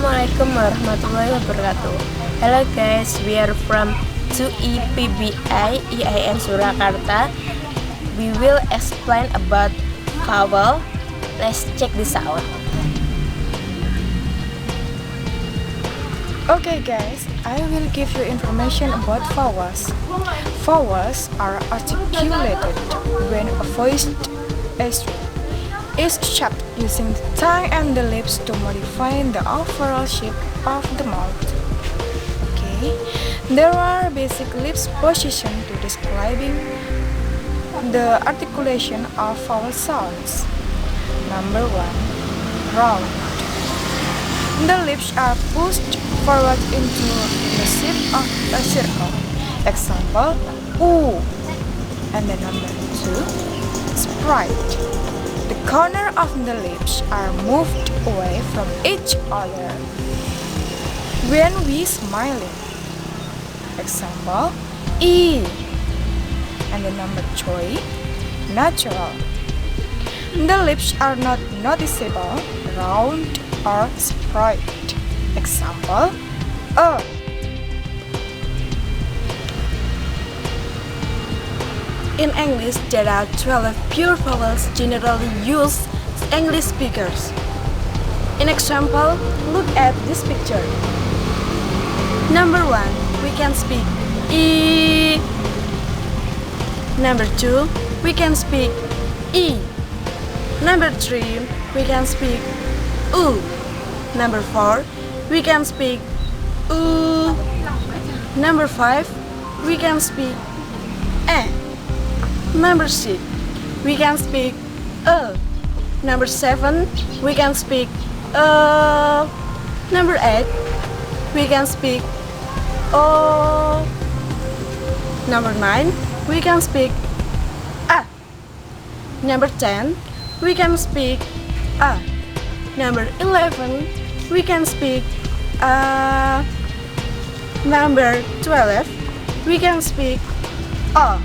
Assalamualaikum warahmatullahi wabarakatuh. Hello guys, we are from 2EPBI IAIN Surakarta. We will explain about vowel. Let's check this out. Okay guys, I will give you information about vowels. Vowels are articulated when a voiced S is shaped using the tongue and the lips to modify the overall shape of the mouth. Okay, there are basic lips positions to describing the articulation of vowel sounds. Number 1, round. The lips are pushed forward into the shape of a circle. Example, oo. And then number 2, sprite. The corner of the lips are moved away from each other when we smiling. Example, E. And the number 3, natural. The lips are not noticeable, round or sprite. Example, A. In English, there are 12 pure vowels generally used English speakers. In example, look at this picture. Number 1, we can speak E. Number 2, we can speak E. Number 3, we can speak U. Number 4, we can speak U. Number 5, we can speak E. Number 6, we can speak Number 7, we can speak Number 8, we can speak O. Number 9, we can speak A. Number 10, we can speak A. Number 11, we can speak A. Number 12, we can speak O.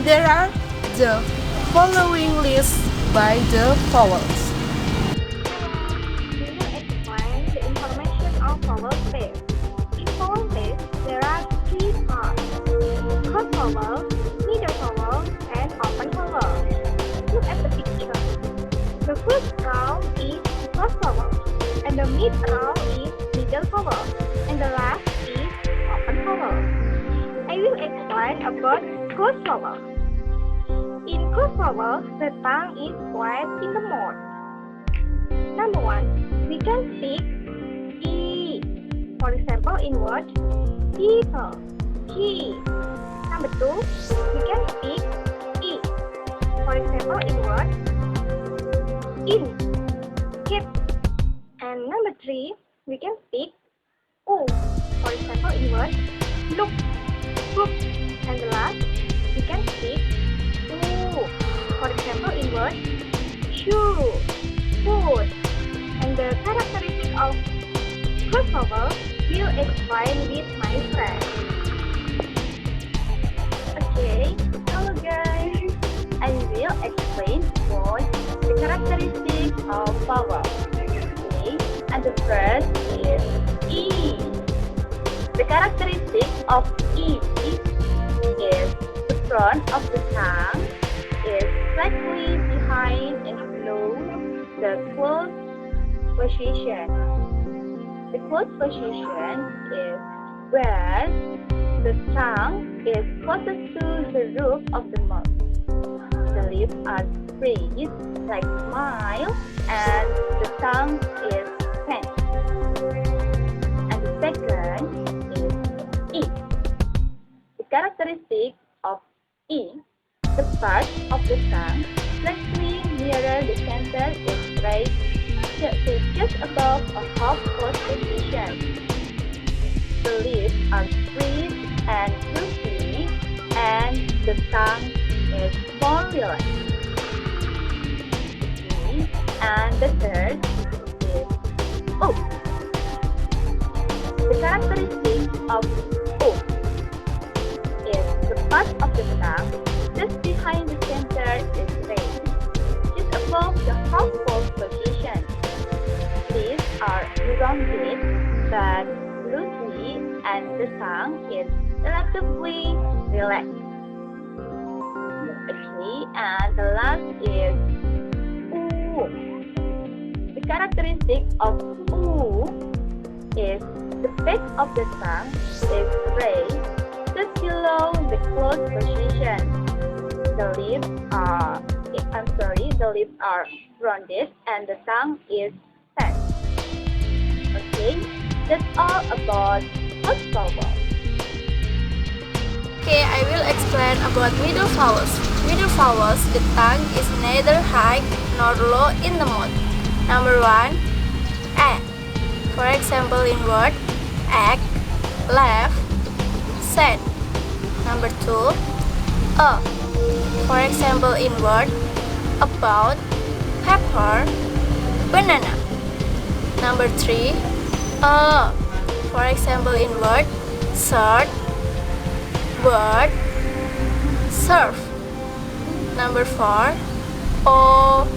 There are the following lists by the vowels. We will explain the information of vowel space. In vowel space, there are 3 parts: closed vowel, middle vowel, and open vowel. Look at the picture. The first row is closed vowel, and the mid row is middle vowel, and the last is open vowel. I will explain about closed vowel. In closed vowel, the tongue is flat in the mouth. Number 1, we can speak E. For example, in word people, he. Number 2, we can speak E. For example, in word in, kid. And number 3, we can speak U. For example, in word look, book. And the last, we can speak U. For example, in word shoe, food. And the characteristic of closed vowel will explain with my friend. Okay, hello guys. I will explain about the characteristics of vowel. Okay, and the first is E. The characteristic of E is the front of the tongue is slightly behind and below the closed position. The closed position is where the tongue is closest to the roof of the mouth. The lips are straight like smile and the tongue is bent. And the second is E. The characteristic of E, the part of the tongue slightly nearer the center is straight to just above a half-closed position. The lips are straight and droopy, and the tongue is more relaxed. Okay. And the third is O. The characteristic of O is the part of the tongue just behind the center is raised, just above the half-fold position. These are elongated that loosely and the tongue is relatively relaxed. Okay, and the last is ooh. The characteristic of ooh is the base of the tongue is raised just below the closed position. The lips are rounded and the tongue is set. Okay, that's all about first vowel. Okay, I will explain about middle vowels. Middle vowels, the tongue is neither high nor low in the mouth. Number 1, A. For example, in word egg, left, set. Number 2, A. For example, in word about, pepper, banana. Number 3, A. For example, in word shirt, bird, surf. Number 4, O.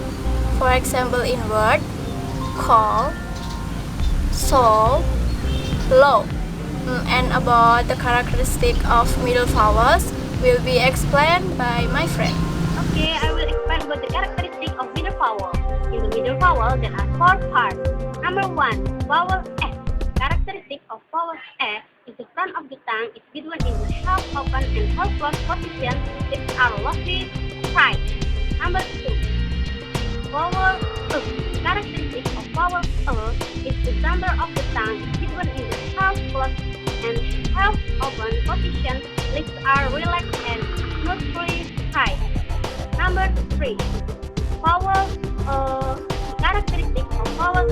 For example, in word call, soul, low. And about the characteristic of middle vowels will be explained by my friend. Okay, I will explain about the characteristic of middle vowel. In the middle vowel, there are 4 parts. Number 1, vowel A. Characteristic of vowel A is the front of the tongue is between in the half open and half closed position. Lips are loosely tied. Number 2, vowel E. Characteristic of vowel E is the center of the tongue is between in the half closed and half open position. Lips are relaxed and smoothly tied. Number 3, vowel characteristic of vowel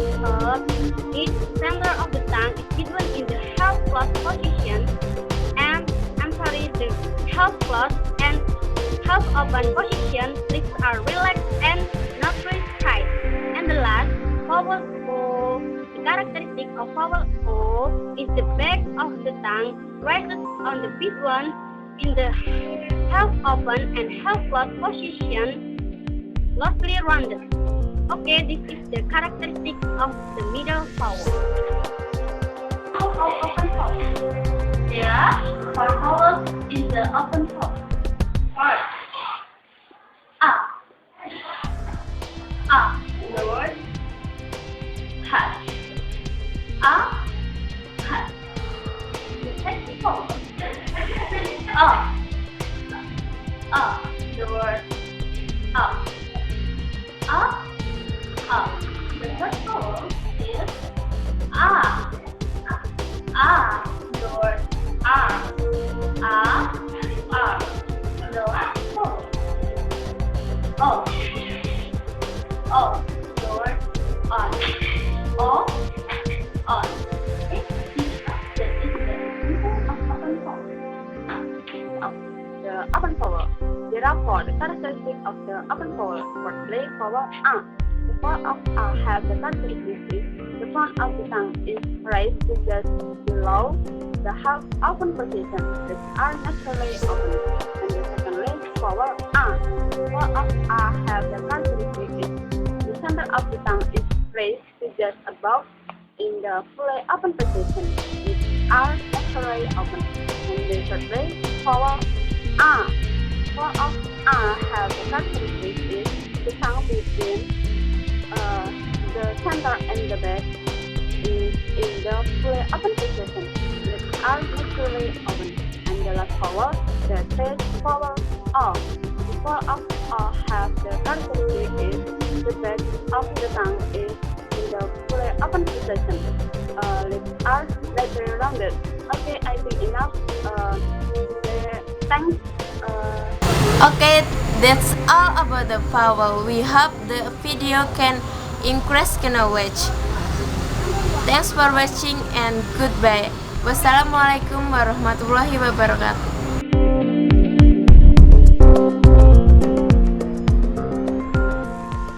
is center of the tongue is between in the half closed position and the half closed and half open position. Lips are relaxed and not really tight. And the last, vowel O. The characteristic of vowel O is the back of the tongue rises on the big one in the half open and half closed position, loosely rounded. Okay, this is the characteristic of the middle vowel. How about open vowel? There are 4 vowels in the open vowel. First, A. A. The word hat. A. Hat. The second vowel. A. A. The word A. A. A. The third vowel is A. A. The word A. A. A. The last vowel. O. O. The word on. O. On. Okay? That is the symbol of open vowel. The open vowel. There are 4 characteristics of the open vowel. Firstly, vowel A. The vowel of A has the characteristic the front of the tongue is raised to just below the half open position. Lips are naturally open. And the secondly, vowel A. The vowel of A has the characteristic the center of the tongue is raised to just above in the fully open position. Lips are naturally open. And the thirdly, vowel A. Vowel of A has the characteristic is the tongue between the center and the back is in the fully open position. Lips are naturally open. And the last vowel, the third vowel O. The vowel of O has the characteristic is the back of the tongue is in the fully open position. Lips are slightly rounded. Okay, I think enough. Thanks. Okay, that's all about the vowel. We hope the video can increase knowledge. Thanks for watching and goodbye. Wassalamualaikum warahmatullahi wabarakatuh.